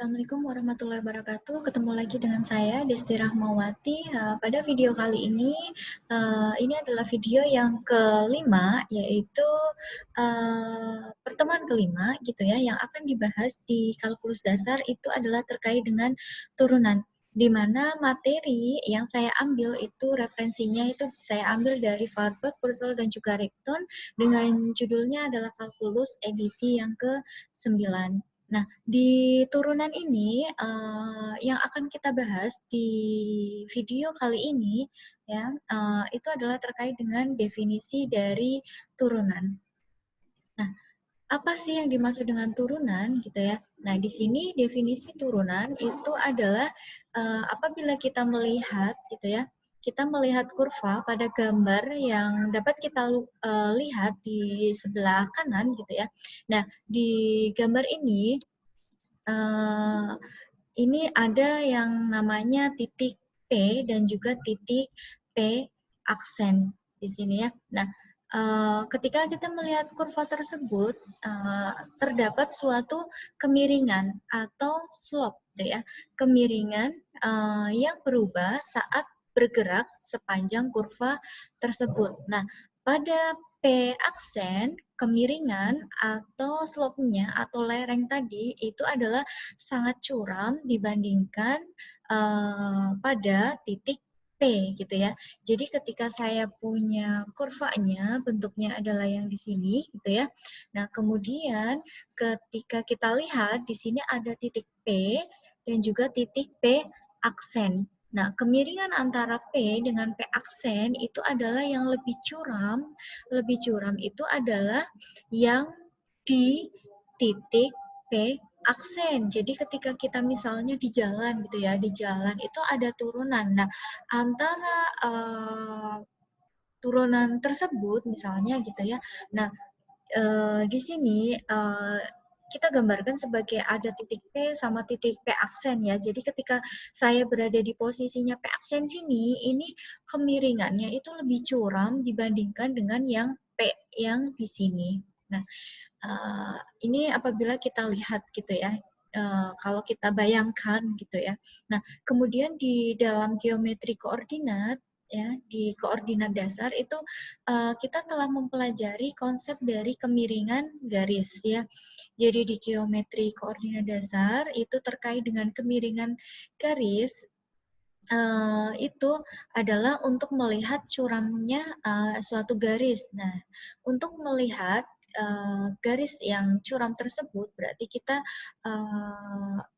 Assalamualaikum warahmatullahi wabarakatuh. Ketemu lagi dengan saya Desti Rahmawati. Pada video kali ini adalah video yang kelima, yaitu pertemuan kelima, gitu ya, yang akan dibahas di kalkulus dasar itu adalah terkait dengan turunan. Di mana materi yang saya ambil itu referensinya itu saya ambil dari Warburg, Purcell, dan juga Repton dengan judulnya adalah kalkulus edisi yang ke-9. Nah, di turunan ini yang akan kita bahas di video kali ini ya, itu adalah terkait dengan definisi dari turunan. Nah, apa sih yang dimaksud dengan turunan gitu ya? Nah, di sini definisi turunan itu adalah apabila kita melihat gitu ya, kita melihat kurva pada gambar yang dapat kita lihat di sebelah kanan gitu ya. Nah, di gambar ini ada yang namanya titik P dan juga titik P aksen di sini ya. Nah, ketika kita melihat kurva tersebut, terdapat suatu kemiringan atau slope, gitu ya, kemiringan yang berubah saat bergerak sepanjang kurva tersebut. Nah, pada P aksen, kemiringan atau slope-nya atau lereng tadi itu adalah sangat curam dibandingkan pada titik P gitu ya. Jadi ketika saya punya kurvanya bentuknya adalah yang di sini gitu ya. Nah, kemudian ketika kita lihat di sini ada titik P dan juga titik P aksen. Nah, kemiringan antara P dengan P aksen itu adalah yang lebih curam. Lebih curam itu adalah yang di titik P aksen. Jadi ketika kita misalnya di jalan gitu ya, di jalan itu ada turunan. Nah, antara turunan tersebut misalnya gitu ya. Nah, di sini kita gambarkan sebagai ada titik P sama titik P aksen ya. Jadi ketika saya berada di posisinya P aksen sini, ini kemiringannya itu lebih curam dibandingkan dengan yang P yang di sini. Nah, ini apabila kita lihat gitu ya, kalau kita bayangkan gitu ya. Nah, kemudian di dalam geometri koordinat ya, di koordinat dasar itu kita telah mempelajari konsep dari kemiringan garis ya. Jadi di geometri koordinat dasar itu terkait dengan kemiringan garis itu adalah untuk melihat curamnya suatu garis. Nah, untuk melihat garis yang curam tersebut berarti kita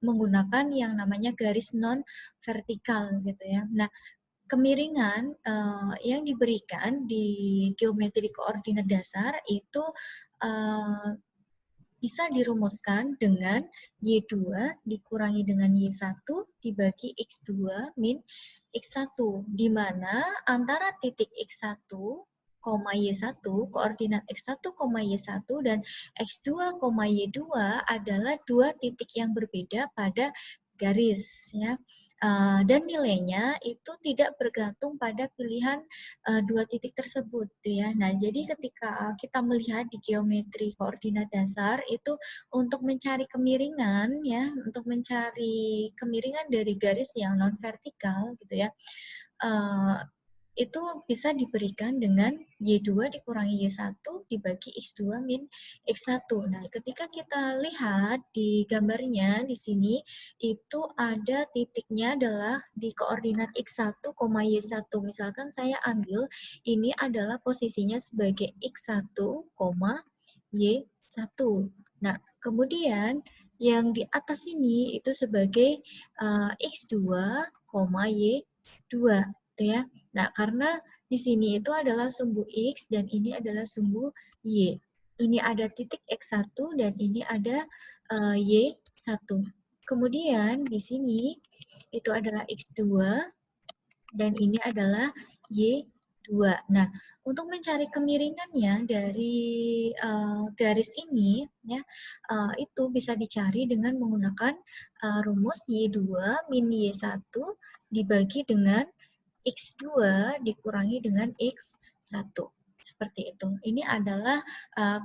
menggunakan yang namanya garis non vertikal gitu ya. Nah, kemiringan yang diberikan di geometri koordinat dasar itu bisa dirumuskan dengan Y2 dikurangi dengan Y1 dibagi X2 min X1, di mana antara titik X1, Y1, koordinat X1, Y1, dan X2, Y2 adalah dua titik yang berbeda pada garis. Ya. Dan nilainya itu tidak bergantung pada pilihan dua titik tersebut. Ya. Nah, jadi ketika kita melihat di geometri koordinat dasar, itu untuk mencari kemiringan, ya, untuk mencari kemiringan dari garis yang non vertikal, gitu ya, itu bisa diberikan dengan Y2 dikurangi Y1 dibagi X2 min X1. Nah, ketika kita lihat di gambarnya di sini, itu ada titiknya adalah di koordinat X1, Y1. Misalkan saya ambil ini adalah posisinya sebagai X1, Y1. Nah, kemudian yang di atas ini itu sebagai X2, Y2, gitu ya. Nah, karena di sini itu adalah sumbu X dan ini adalah sumbu Y. Ini ada titik X1 dan ini ada Y1. Kemudian di sini itu adalah X2 dan ini adalah Y2. Nah, untuk mencari kemiringannya dari garis ini, ya, itu bisa dicari dengan menggunakan rumus Y2 min Y1 dibagi dengan X2 dikurangi dengan X1. Seperti itu. Ini adalah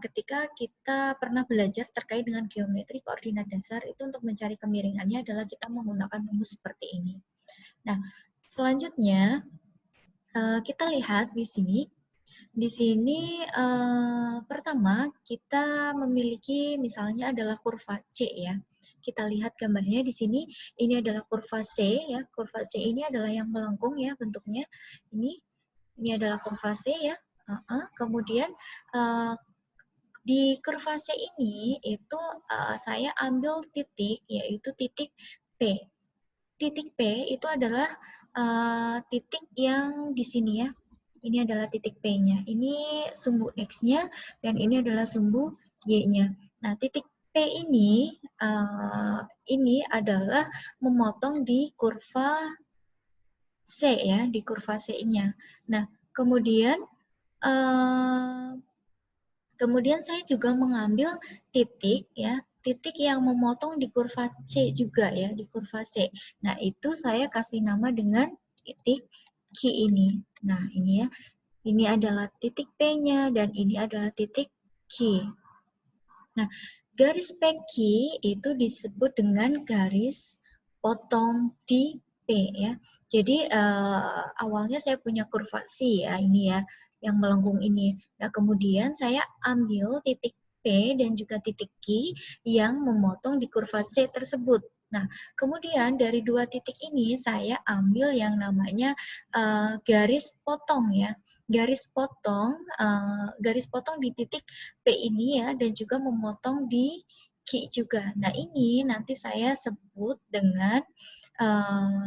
ketika kita pernah belajar terkait dengan geometri koordinat dasar, itu untuk mencari kemiringannya adalah kita menggunakan rumus seperti ini. Nah, selanjutnya kita lihat di sini. Di sini pertama kita memiliki misalnya adalah kurva C ya. Kita lihat gambarnya di sini. Ini adalah kurva C ya. Kurva C ini adalah yang melengkung ya bentuknya. Ini adalah kurva C ya. Kemudian di kurva C ini itu saya ambil titik, yaitu titik P. Titik P itu adalah titik yang di sini ya. Ini adalah titik P-nya. Ini sumbu X-nya dan ini adalah sumbu Y-nya. Nah, titik P ini adalah memotong di kurva C ya, di kurva C-nya. Nah, kemudian kemudian saya juga mengambil titik ya, titik yang memotong di kurva C juga ya, di kurva C. Nah, itu saya kasih nama dengan titik Q ini. Nah, ini ya. Ini adalah titik P-nya dan ini adalah titik Q. Nah, garis PQ itu disebut dengan garis potong di P ya. Jadi awalnya saya punya kurva C ya, ini ya, yang melengkung ini. Nah, kemudian saya ambil titik P dan juga titik Q yang memotong di kurva C tersebut. Nah, kemudian dari dua titik ini saya ambil yang namanya garis potong ya. Garis potong di titik P ini ya, dan juga memotong di Q juga. Nah, ini nanti saya sebut dengan,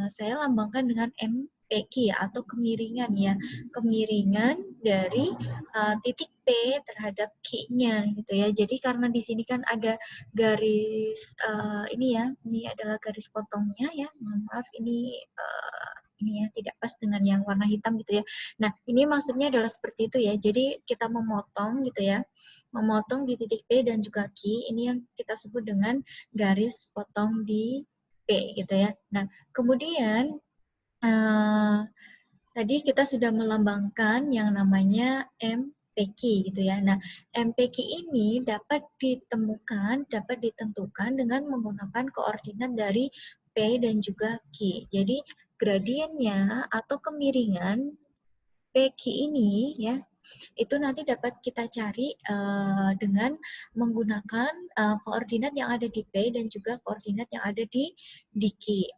saya lambangkan dengan MPQ ya, atau kemiringan ya. Kemiringan dari titik P terhadap Q-nya gitu ya. Jadi karena di sini kan ada garis, ini ya, ini adalah garis potongnya ya. Mohon maaf, ini ya tidak pas dengan yang warna hitam gitu ya. Nah, ini maksudnya adalah seperti itu ya. Jadi kita memotong gitu ya. Memotong di titik P dan juga Q, ini yang kita sebut dengan garis potong di P gitu ya. Nah, kemudian tadi kita sudah melambangkan yang namanya MPQ gitu ya. Nah, MPQ ini dapat ditemukan, dapat ditentukan dengan menggunakan koordinat dari P dan juga Q. Jadi gradiennya atau kemiringan PQ ini ya, itu nanti dapat kita cari dengan menggunakan koordinat yang ada di P dan juga koordinat yang ada di Q.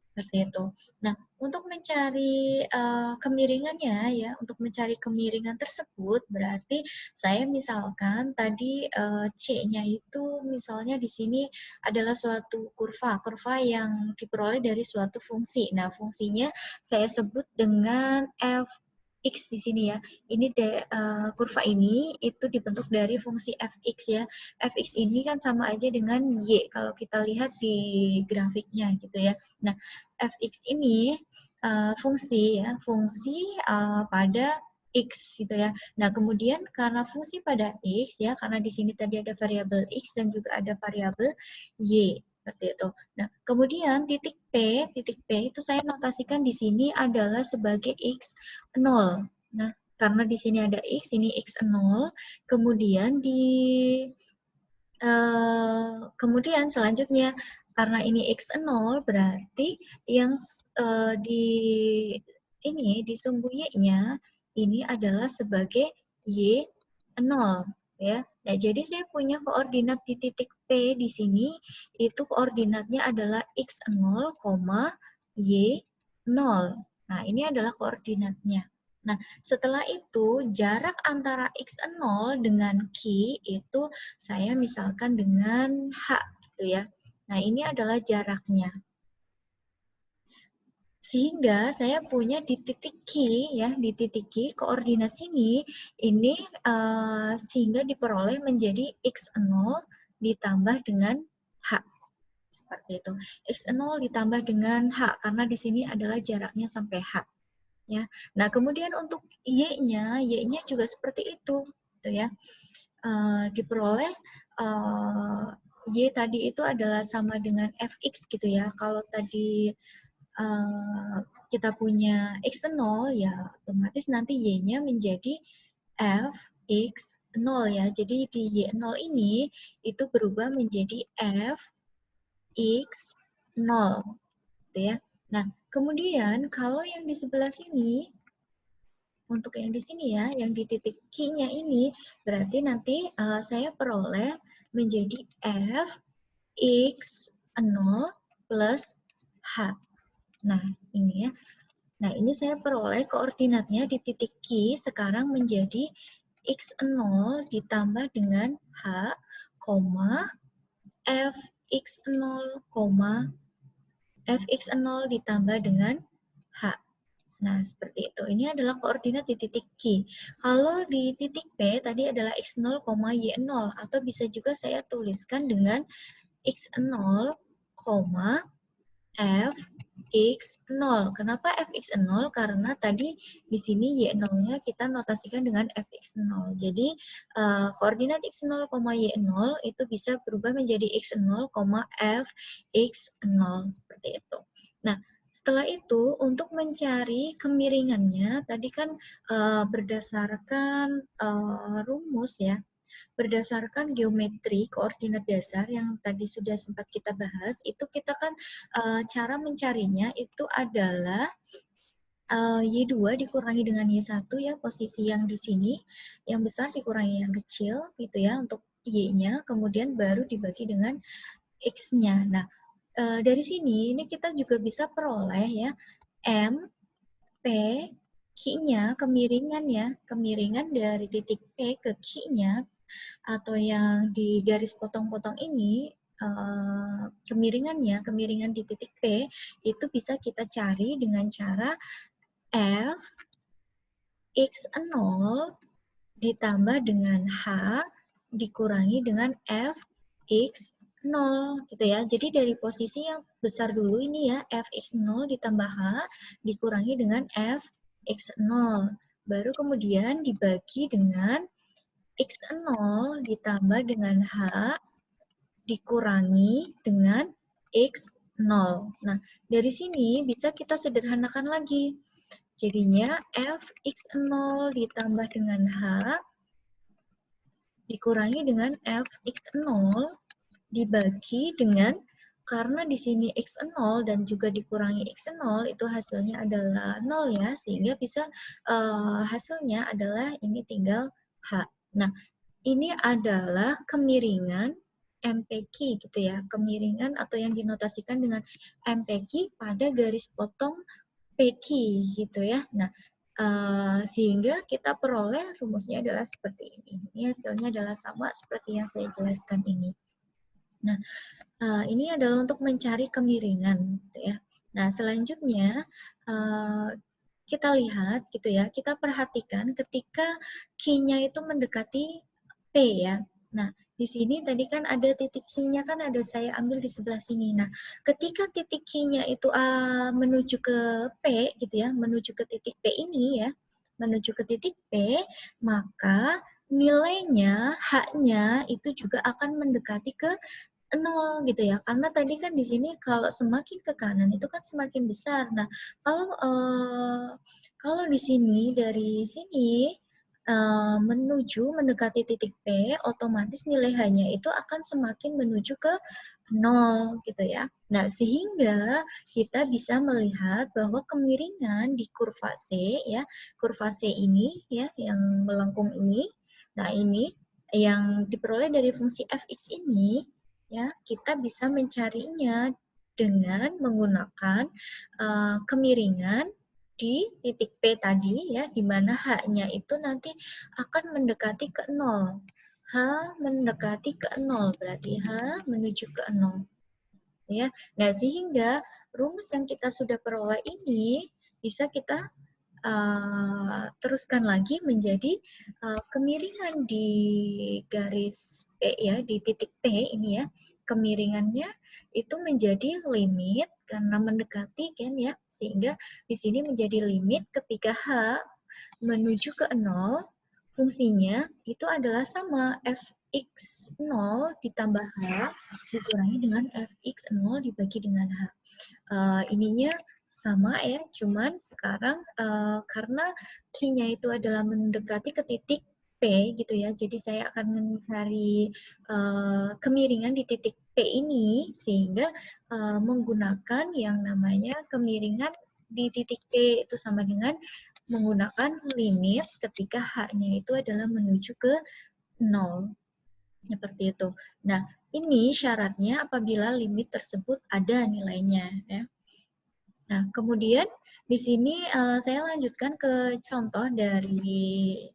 Seperti itu. Nah, untuk mencari kemiringannya ya, untuk mencari kemiringan tersebut berarti saya misalkan tadi C-nya itu misalnya di sini adalah suatu kurva yang diperoleh dari suatu fungsi. Nah, fungsinya saya sebut dengan fx di sini ya. Ini kurva ini itu dibentuk dari fungsi fx ya. Fx ini kan sama aja dengan y kalau kita lihat di grafiknya gitu ya. Nah, fx ini fungsi ya, fungsi pada x gitu ya. Nah, kemudian karena fungsi pada x ya, karena di sini tadi ada variabel x dan juga ada variabel y seperti itu. Nah, kemudian titik P itu saya notasikan di sini adalah sebagai x0. Nah, karena di sini ada x, ini x0, kemudian kemudian selanjutnya karena ini x0 berarti yang di sumbu y-nya ini adalah sebagai y0 ya. Nah, jadi saya punya koordinat di titik P di sini itu koordinatnya adalah x0, y0. Nah, ini adalah koordinatnya. Nah, setelah itu jarak antara x0 dengan Q itu saya misalkan dengan H gitu ya. Nah, ini adalah jaraknya. Sehingga saya punya di titik Q ya, di titik Q koordinat sini ini sehingga diperoleh menjadi x0 ditambah dengan H. Seperti itu. X0 ditambah dengan H karena di sini adalah jaraknya sampai H. Ya. Nah, kemudian untuk Y-nya juga seperti itu, gitu ya. Diperoleh Y tadi itu adalah sama dengan Fx gitu ya. Kalau tadi kita punya X0 ya otomatis nanti Y-nya menjadi fx0 ya. Jadi di y0 ini itu berubah menjadi fx0 gitu ya. Nah, kemudian kalau yang di sebelah sini, untuk yang di sini ya, yang di titik Q-nya ini, berarti nanti saya peroleh menjadi fx0 plus h. Nah, ini ya. Nah, ini saya peroleh koordinatnya di titik Q sekarang menjadi x0 ditambah dengan h, fx0, fx0 ditambah dengan h. Nah, seperti itu. Ini adalah koordinat di titik Q. Kalau di titik P tadi adalah x0, y0, atau bisa juga saya tuliskan dengan x0, fx0. Kenapa fx0? Karena tadi di sini y0-nya kita notasikan dengan fx0. Jadi koordinat x0, y0 itu bisa berubah menjadi x0, fx0 seperti itu. Nah, setelah itu untuk mencari kemiringannya tadi kan berdasarkan rumus ya. Berdasarkan geometri koordinat dasar yang tadi sudah sempat kita bahas, itu kita kan cara mencarinya itu adalah Y2 dikurangi dengan Y1 ya, posisi yang di sini, yang besar dikurangi yang kecil gitu ya untuk Y-nya, kemudian baru dibagi dengan X-nya. Nah, dari sini ini kita juga bisa peroleh ya, M, P, Q-nya, kemiringan ya, kemiringan dari titik P ke Q-nya, atau yang di garis potong-potong ini, kemiringan di titik P, itu bisa kita cari dengan cara F x0 ditambah dengan H dikurangi dengan F x0 gitu ya. Jadi dari posisi yang besar dulu ini ya, F x0 ditambah H dikurangi dengan F x0. Baru kemudian dibagi dengan x0 ditambah dengan H dikurangi dengan x0. Nah, dari sini bisa kita sederhanakan lagi. Jadinya fx0 ditambah dengan H dikurangi dengan fx0 dibagi dengan, karena di sini x0 dan juga dikurangi x0 itu hasilnya adalah 0 ya, sehingga bisa hasilnya adalah ini tinggal H. Nah, ini adalah kemiringan MPQ gitu ya, kemiringan atau yang dinotasikan dengan MPQ pada garis potong PQ gitu ya. Nah, sehingga kita peroleh rumusnya adalah seperti ini. Ini hasilnya adalah sama seperti yang saya jelaskan ini. Nah, ini adalah untuk mencari kemiringan gitu ya. Nah, selanjutnya kita lihat gitu ya, kita perhatikan ketika Q-nya itu mendekati P ya. Nah, di sini tadi kan ada titik Q-nya kan ada saya ambil di sebelah sini. Nah, ketika titik Q-nya itu menuju ke P gitu ya, menuju ke titik P ini ya, menuju ke titik P, maka nilainya H-nya itu juga akan mendekati ke 0 gitu ya. Karena tadi kan di sini kalau semakin ke kanan itu kan semakin besar. Nah, kalau di sini dari sini menuju mendekati titik P, otomatis nilai H-nya itu akan semakin menuju ke 0 gitu ya. Nah, sehingga kita bisa melihat bahwa kemiringan di kurva C ya, kurva C ini ya yang melengkung ini. Nah, ini yang diperoleh dari fungsi fx ini ya, kita bisa mencarinya dengan menggunakan kemiringan di titik P tadi ya, di mana H-nya itu nanti akan mendekati ke 0. H mendekati ke 0, berarti H menuju ke 0. Ya. Nah, sehingga rumus yang kita sudah peroleh ini bisa kita teruskan lagi menjadi kemiringan di garis P ya, di titik P ini ya, kemiringannya itu menjadi limit karena mendekati kan ya, sehingga di sini menjadi limit ketika H menuju ke 0, fungsinya itu adalah sama fx0 ditambah H dikurangi dengan fx0 dibagi dengan H. Ininya sama ya, cuman sekarang karena Q-nya itu adalah mendekati ke titik P gitu ya, jadi saya akan mencari kemiringan di titik P ini, sehingga menggunakan yang namanya kemiringan di titik P itu sama dengan menggunakan limit ketika H-nya itu adalah menuju ke 0. Seperti itu. Nah, ini syaratnya apabila limit tersebut ada nilainya. Ya. Nah, kemudian di sini saya lanjutkan ke contoh dari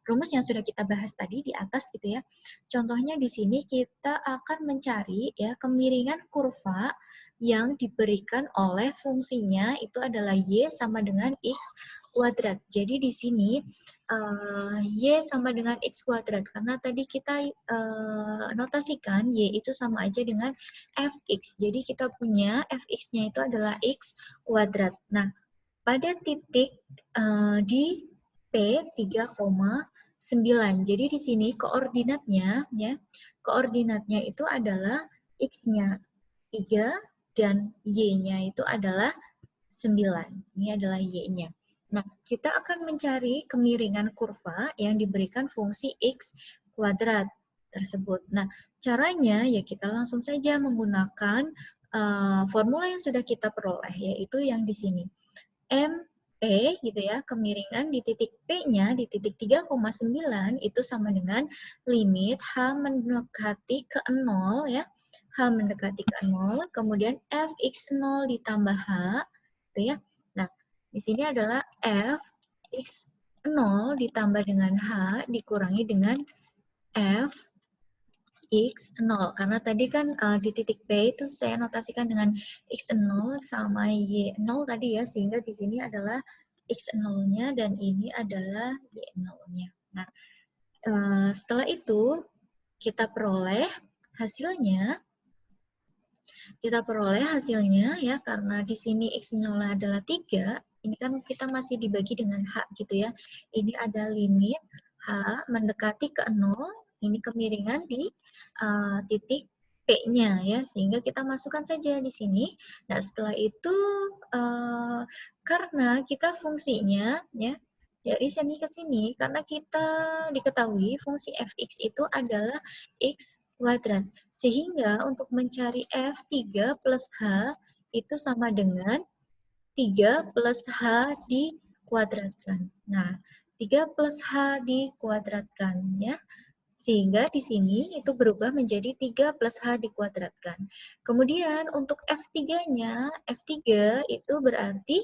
rumus yang sudah kita bahas tadi di atas gitu ya. Contohnya di sini kita akan mencari ya kemiringan kurva yang diberikan oleh fungsinya itu adalah y sama dengan x kuadrat. Jadi di sini y sama dengan x kuadrat karena tadi kita notasikan y itu sama aja dengan fx. Jadi kita punya fx-nya itu adalah x kuadrat. Nah, pada titik di P 3,9. Jadi di sini koordinatnya ya, koordinatnya itu adalah x-nya 3 dan y-nya itu adalah 9. Ini adalah y-nya. Nah, kita akan mencari kemiringan kurva yang diberikan fungsi x kuadrat tersebut. Nah, caranya ya kita langsung saja menggunakan formula yang sudah kita peroleh, yaitu yang di sini. MP gitu ya, kemiringan di titik P-nya di titik 3,9 itu sama dengan limit H mendekati ke 0 ya. H mendekati ke 0, kemudian Fx0 ditambah H gitu ya. Nah, di sini adalah Fx0 ditambah dengan H dikurangi dengan F x0 karena tadi kan di titik P itu saya notasikan dengan x0 sama y0 tadi ya, sehingga di sini adalah x0-nya dan ini adalah y0-nya. Nah, setelah itu kita peroleh hasilnya. Ya karena di sini x0 adalah 3, ini kan kita masih dibagi dengan h gitu ya. Ini ada limit h mendekati ke 0, ini kemiringan di titik P-nya ya, sehingga kita masukkan saja di sini. Nah, setelah itu karena kita fungsinya ya dari sini ke sini, karena kita diketahui fungsi fx itu adalah x kuadrat. Sehingga untuk mencari F3 plus H itu sama dengan 3 plus H dikuadratkan. Nah, 3 plus H dikuadratkan ya. Sehingga di sini itu berubah menjadi 3 plus H dikuadratkan. Kemudian untuk F3-nya, F3 itu berarti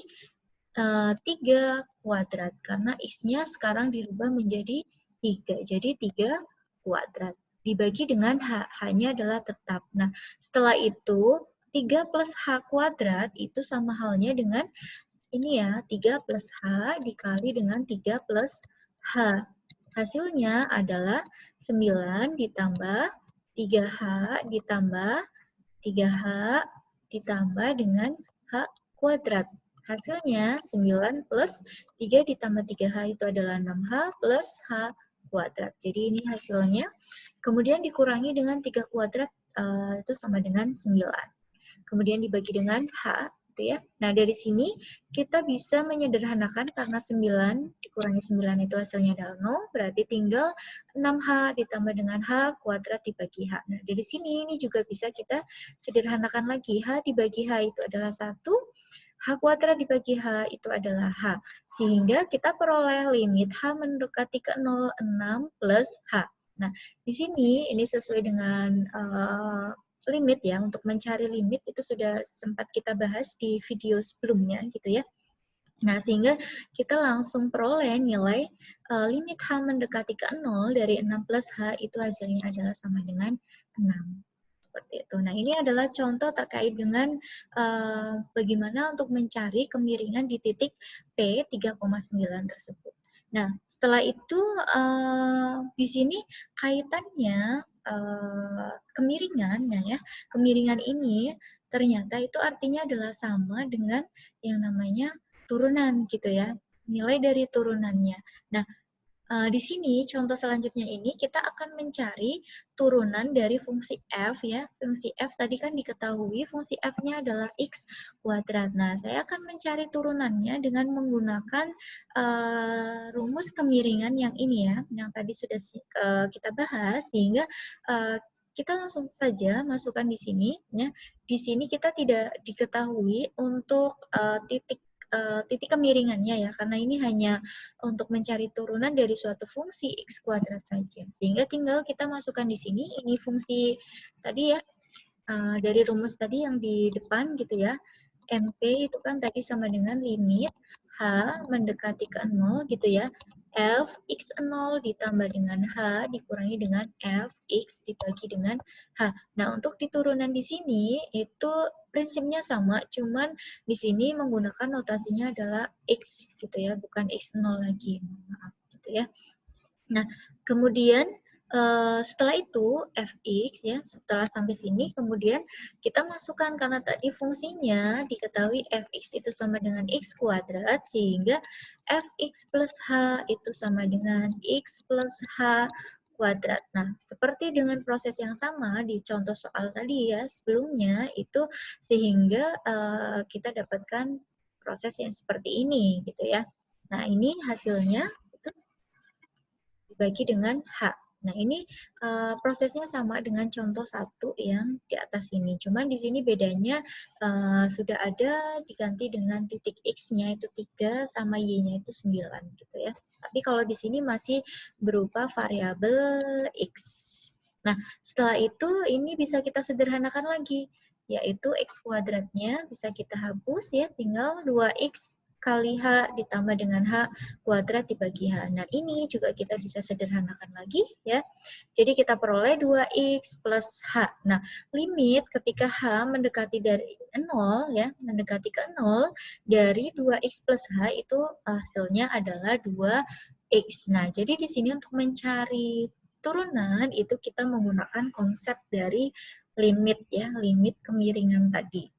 3 kuadrat. Karena X-nya sekarang dirubah menjadi 3. Jadi 3 kuadrat. Dibagi dengan H. H-nya adalah tetap. Nah, setelah itu 3 plus H kuadrat itu sama halnya dengan ini ya, 3 plus H dikali dengan 3 plus H. Hasilnya adalah 9 ditambah 3H ditambah 3H ditambah dengan H kuadrat. Hasilnya 9 plus 3 ditambah 3H itu adalah 6H plus H kuadrat. Jadi ini hasilnya. Kemudian dikurangi dengan 3 kuadrat itu sama dengan 9. Kemudian dibagi dengan H gitu ya. Nah, dari sini kita bisa menyederhanakan karena 9 dikurangi 9 itu hasilnya adalah 0, berarti tinggal 6H ditambah dengan H kuadrat dibagi H. Nah, dari sini ini juga bisa kita sederhanakan lagi. H dibagi H itu adalah 1, H kuadrat dibagi H itu adalah H. Sehingga kita peroleh limit H mendekati ke 0, 6 plus H. Nah, di sini ini sesuai dengan limit ya, untuk mencari limit itu sudah sempat kita bahas di video sebelumnya gitu ya. Nah, sehingga kita langsung peroleh nilai limit H mendekati ke 0 dari 6 plus H itu hasilnya adalah sama dengan 6. Seperti itu. Nah, ini adalah contoh terkait dengan bagaimana untuk mencari kemiringan di titik P 3,9 tersebut. Nah, setelah itu di sini kaitannya kemiringan, nah ya, kemiringan ini ternyata itu artinya adalah sama dengan yang namanya turunan gitu ya, nilai dari turunannya. Nah, Di sini contoh selanjutnya ini kita akan mencari turunan dari fungsi f ya. Fungsi f tadi kan diketahui fungsi f-nya adalah x kuadrat. Nah, saya akan mencari turunannya dengan menggunakan rumus kemiringan yang ini ya, yang tadi sudah kita bahas, sehingga kita langsung saja masukkan di sini ya. Di sini kita tidak diketahui untuk titik kemiringannya ya, karena ini hanya untuk mencari turunan dari suatu fungsi x kuadrat saja. Sehingga tinggal kita masukkan di sini, ini fungsi tadi ya, dari rumus tadi yang di depan gitu ya. MP itu kan tadi sama dengan limit H mendekati ke 0 gitu ya. F x0 ditambah dengan H dikurangi dengan F x dibagi dengan H. Nah, untuk di turunan di sini itu prinsipnya sama, cuman di sini menggunakan notasinya adalah x gitu ya, bukan x0 lagi. Maaf gitu ya. Nah, kemudian setelah itu fx ya, setelah sampai sini kemudian kita masukkan karena tadi fungsinya diketahui fx itu sama dengan x kuadrat, sehingga fx plus h itu sama dengan x plus h kuadrat. Nah, seperti dengan proses yang sama di contoh soal tadi ya sebelumnya itu, sehingga kita dapatkan proses yang seperti ini gitu ya. Nah, ini hasilnya itu dibagi dengan H. Nah, ini prosesnya sama dengan contoh satu yang di atas ini. Cuman di sini bedanya sudah ada diganti dengan titik X-nya itu 3 sama Y-nya itu 9 gitu ya. Tapi kalau di sini masih berupa variabel X. Nah, setelah itu ini bisa kita sederhanakan lagi, yaitu X kuadratnya bisa kita hapus ya, tinggal 2X kali H ditambah dengan H kuadrat dibagi H. Nah, ini juga kita bisa sederhanakan lagi ya. Jadi kita peroleh 2X plus H. Nah, limit ketika H mendekati dari 0 ya, mendekati ke 0 dari 2X plus H itu hasilnya adalah 2X. Nah, jadi di sini untuk mencari turunan itu kita menggunakan konsep dari limit ya, limit kemiringan tadi.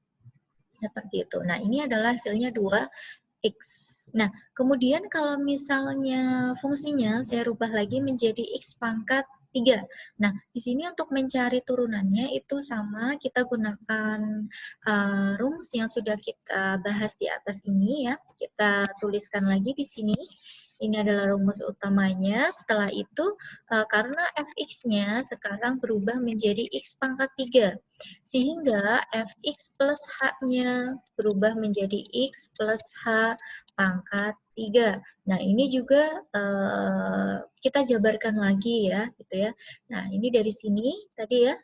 Seperti itu. Nah, ini adalah hasilnya 2 X. Nah, kemudian kalau misalnya fungsinya saya rubah lagi menjadi X pangkat 3. Nah, di sini untuk mencari turunannya itu sama, kita gunakan rumus yang sudah kita bahas di atas ini ya. Kita tuliskan lagi di sini. Ini adalah rumus utamanya. Setelah itu, karena fx-nya sekarang berubah menjadi x pangkat 3. Sehingga fx plus h-nya berubah menjadi x plus h pangkat 3. Nah, ini juga kita jabarkan lagi ya, gitu ya. Nah, ini dari sini tadi ya,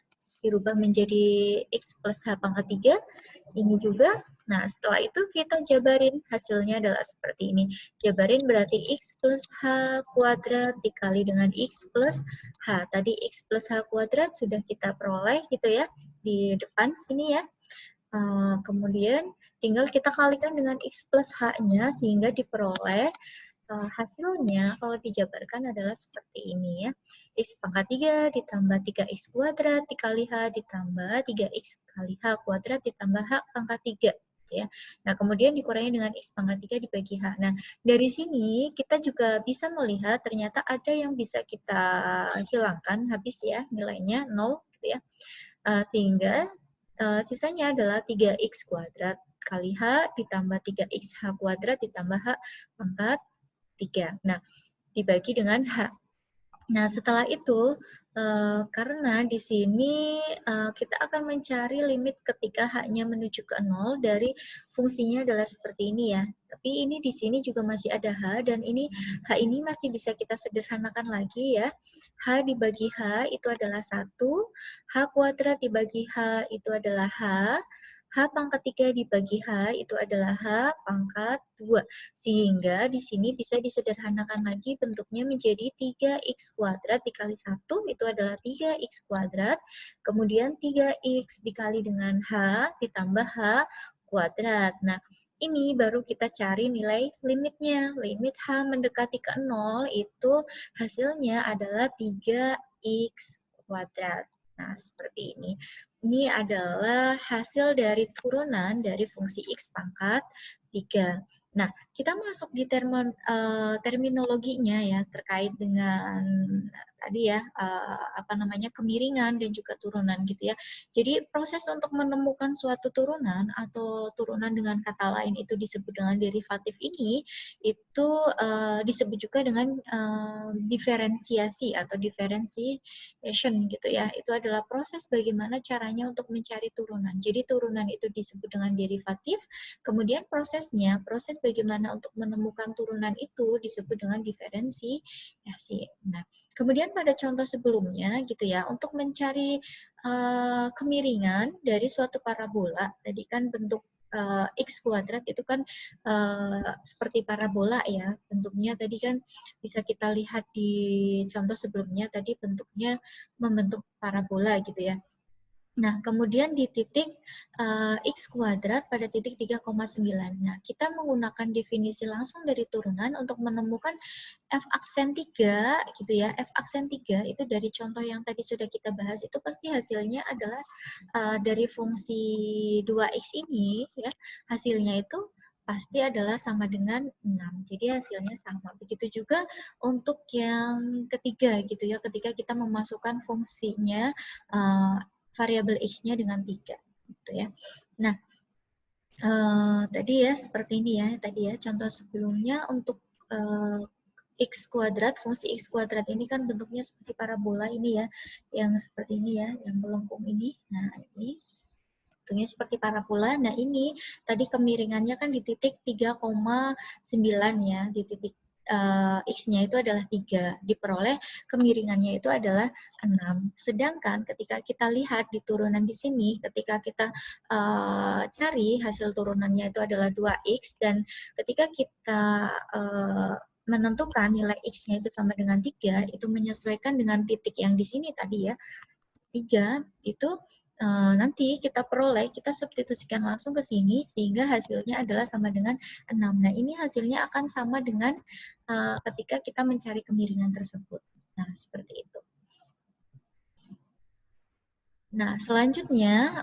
dirubah menjadi x plus h pangkat 3. Ini juga. Nah, setelah itu kita jabarin, hasilnya adalah seperti ini. Jabarin berarti x plus h kuadrat dikali dengan x plus h. Tadi x plus h kuadrat sudah kita peroleh gitu ya, di depan sini ya. Kemudian tinggal kita kalikan dengan x plus h-nya sehingga diperoleh hasilnya kalau dijabarkan adalah seperti ini ya. X pangkat 3 ditambah 3x kuadrat dikali h ditambah 3x kali h kuadrat ditambah h pangkat 3. Ya. Nah, kemudian dikurangi dengan x pangkat 3 dibagi h. Nah, dari sini kita juga bisa melihat ternyata ada yang bisa kita hilangkan habis ya, nilainya 0 gitu ya. Sehingga sisanya adalah 3x kuadrat kali h ditambah 3x h kuadrat ditambah h pangkat 3. Nah, dibagi dengan H. Nah, setelah itu, karena di sini kita akan mencari limit ketika H-nya menuju ke 0 dari fungsinya adalah seperti ini ya. Tapi ini di sini juga masih ada H, dan ini H ini masih bisa kita sederhanakan lagi ya. H dibagi H itu adalah 1, H kuadrat dibagi H itu adalah H, H pangkat 3 dibagi H itu adalah H pangkat 2. Sehingga di sini bisa disederhanakan lagi bentuknya menjadi 3x kuadrat dikali 1 itu adalah 3x kuadrat. Kemudian 3x dikali dengan H ditambah H kuadrat. Nah, ini baru kita cari nilai limitnya. Limit H mendekati ke 0 itu hasilnya adalah 3x kuadrat. Nah, seperti ini. Ini adalah hasil dari turunan dari fungsi x pangkat 3. Nah, kita masuk di terminologinya ya terkait dengan tadi ya apa namanya kemiringan dan juga turunan gitu ya. Jadi proses untuk menemukan suatu turunan atau turunan dengan kata lain itu disebut dengan derivatif ini itu disebut juga dengan diferensiasi atau differentiation gitu ya. Itu adalah proses bagaimana caranya untuk mencari turunan. Jadi turunan itu disebut dengan derivatif. Kemudian proses bagaimana untuk menemukan turunan itu disebut dengan diferensiasi. Nah, kemudian pada contoh sebelumnya gitu ya, untuk mencari kemiringan dari suatu parabola, tadi kan bentuk X kuadrat itu kan seperti parabola ya, bentuknya tadi kan bisa kita lihat di contoh sebelumnya tadi bentuknya membentuk parabola gitu ya. Nah, kemudian di titik X kuadrat pada titik 3,9. Nah, kita menggunakan definisi langsung dari turunan untuk menemukan F aksen 3, gitu ya. F aksen 3 itu dari contoh yang tadi sudah kita bahas, itu pasti hasilnya adalah dari fungsi 2X ini, ya, hasilnya itu pasti adalah sama dengan 6. Jadi hasilnya sama. Begitu juga untuk yang ketiga, gitu ya, ketika kita memasukkan fungsinya variabel X-nya dengan 3 gitu ya. Nah, tadi ya seperti ini ya, tadi ya contoh sebelumnya untuk X kuadrat, fungsi X kuadrat ini kan bentuknya seperti parabola ini ya, yang seperti ini ya, yang melengkung ini. Nah, ini bentuknya seperti parabola. Nah, ini tadi kemiringannya kan di titik 3,9 ya, di titik X-nya itu adalah 3, diperoleh kemiringannya itu adalah 6. Sedangkan ketika kita lihat di turunan di sini, ketika kita cari hasil turunannya itu adalah 2X, dan ketika kita menentukan nilai X-nya itu sama dengan 3, itu menyesuaikan dengan titik yang di sini tadi ya, 3, itu nanti kita peroleh, kita substitusikan langsung ke sini, sehingga hasilnya adalah sama dengan 6. Nah, ini hasilnya akan sama dengan ketika kita mencari kemiringan tersebut. Nah, seperti itu. Nah, selanjutnya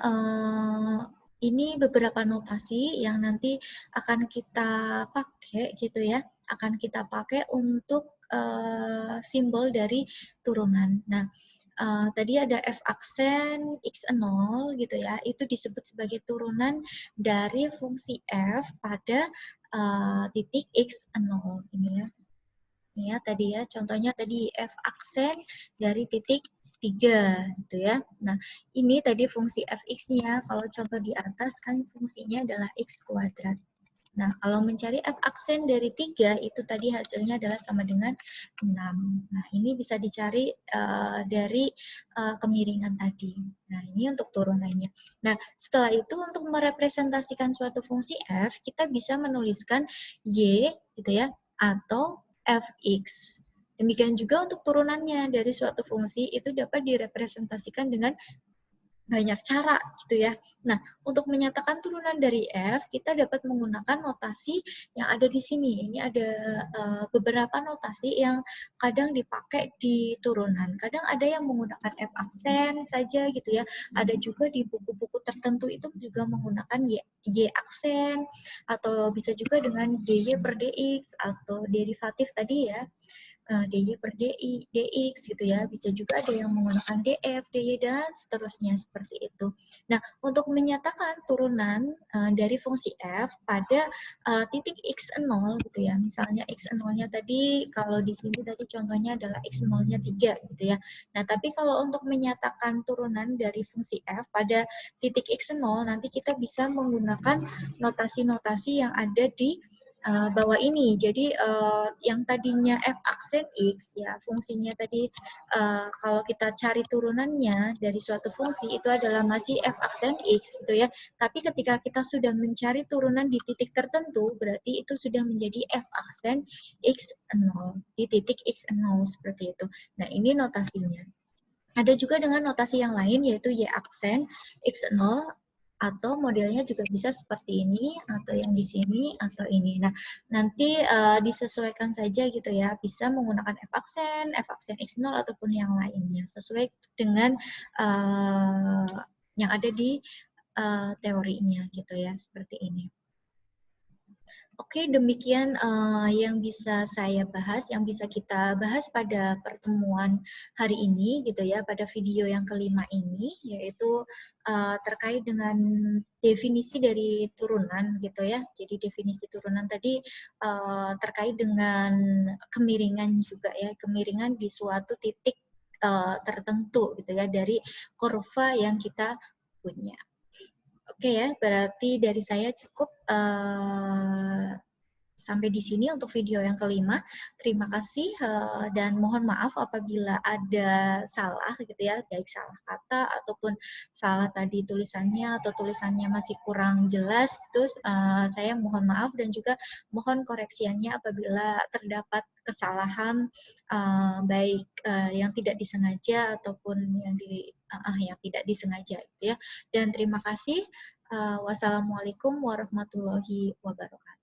ini beberapa notasi yang nanti akan kita pakai gitu ya, akan kita pakai untuk simbol dari turunan. Nah, tadi ada F aksen X0 gitu ya, itu disebut sebagai turunan dari fungsi F pada titik X0 ini ya. Ini ya tadi ya, contohnya tadi F aksen dari titik 3 gitu ya. Nah, ini tadi fungsi fx-nya, kalau contoh di atas kan fungsinya adalah x kuadrat. Nah, kalau mencari f aksen dari 3, itu tadi hasilnya adalah sama dengan 6. Nah, ini bisa dicari dari kemiringan tadi. Nah, ini untuk turunannya. Nah, setelah itu untuk merepresentasikan suatu fungsi f, kita bisa menuliskan y gitu ya, atau fx. Demikian juga untuk turunannya dari suatu fungsi itu dapat direpresentasikan dengan banyak cara gitu ya. Nah, untuk menyatakan turunan dari F, kita dapat menggunakan notasi yang ada di sini. Ini ada beberapa notasi yang kadang dipakai di turunan. Kadang ada yang menggunakan F aksen saja gitu ya. Ada juga di buku-buku tertentu itu juga menggunakan Y aksen, atau bisa juga dengan DY per DX, atau derivatif tadi ya. DY per DI, DX gitu ya. Bisa juga ada yang menggunakan DF, DY, dan seterusnya seperti itu. Nah, untuk menyatakan turunan dari fungsi F pada titik X0 gitu ya. Misalnya X0-nya tadi, kalau di sini tadi contohnya adalah X0-nya 3 gitu ya. Nah, tapi kalau untuk menyatakan turunan dari fungsi F pada titik X0, nanti kita bisa menggunakan notasi-notasi yang ada di bawah ini. Jadi yang tadinya f aksen x ya fungsinya tadi kalau kita cari turunannya dari suatu fungsi itu adalah masih f aksen x gitu ya. Tapi ketika kita sudah mencari turunan di titik tertentu berarti itu sudah menjadi f aksen x0 di titik x0 seperti itu. Nah, ini notasinya. Ada juga dengan notasi yang lain yaitu y aksen x0, atau modelnya juga bisa seperti ini, atau yang di sini, atau ini. Nah, nanti disesuaikan saja gitu ya, bisa menggunakan F aksen X0, ataupun yang lainnya, sesuai dengan yang ada di teorinya gitu ya, seperti ini. Oke, demikian yang bisa saya bahas, yang bisa kita bahas pada pertemuan hari ini gitu ya, pada video yang kelima ini, yaitu terkait dengan definisi dari turunan gitu ya. Jadi definisi turunan tadi terkait dengan kemiringan juga ya, kemiringan di suatu titik tertentu gitu ya dari kurva yang kita punya. Oke ya, berarti dari saya cukup sampai di sini untuk video yang kelima. Terima kasih dan mohon maaf apabila ada salah gitu ya, baik salah kata ataupun salah tadi tulisannya atau tulisannya masih kurang jelas. Terus saya mohon maaf dan juga mohon koreksiannya apabila terdapat kesalahan baik yang tidak disengaja ataupun yang tidak disengaja gitu ya. Dan terima kasih. Wassalamualaikum warahmatullahi wabarakatuh.